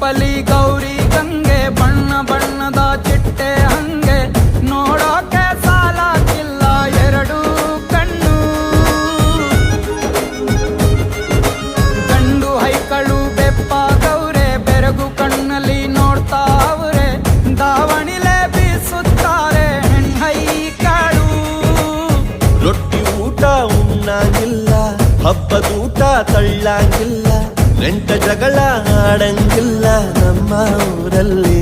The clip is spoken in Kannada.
ರೂಪಲಿ ಗೌರಿ ಗಂಗೆ, ಬಣ್ಣ ಬಣ್ಣದ ಚಿಟ್ಟೆ ಹಂಗೆ, ನೋಡೋಕೆ ಸಾಲಾಗಿಲ್ಲ ಎರಡು ಕಣ್ಣು. ಗಂಡು ಹೈಕಳು ಬೆಪ್ಪಾಗವ್ರೆ, ಬೆರಗು ಕಣ್ಣಲ್ಲಿ ನೋಡ್ತಾ ಅವ್ರೆ, ದಾವಣಿಲೆ ಬೀಸುತ್ತಾರೆ ಹೆಣ್ಣೈಕಳು. ರೊಟ್ಟಿ ಊಟ ಉಣ್ಣಂಗಿಲ್ಲ, ಹಬ್ಬದೂಟ ತಳ್ಳಂಗಿಲ್ಲ, ನೆಂಟ ಜಗಳ ಆಡಂಗಿಲ್ಲ ನಮ್ಮ ಊರಲ್ಲಿ.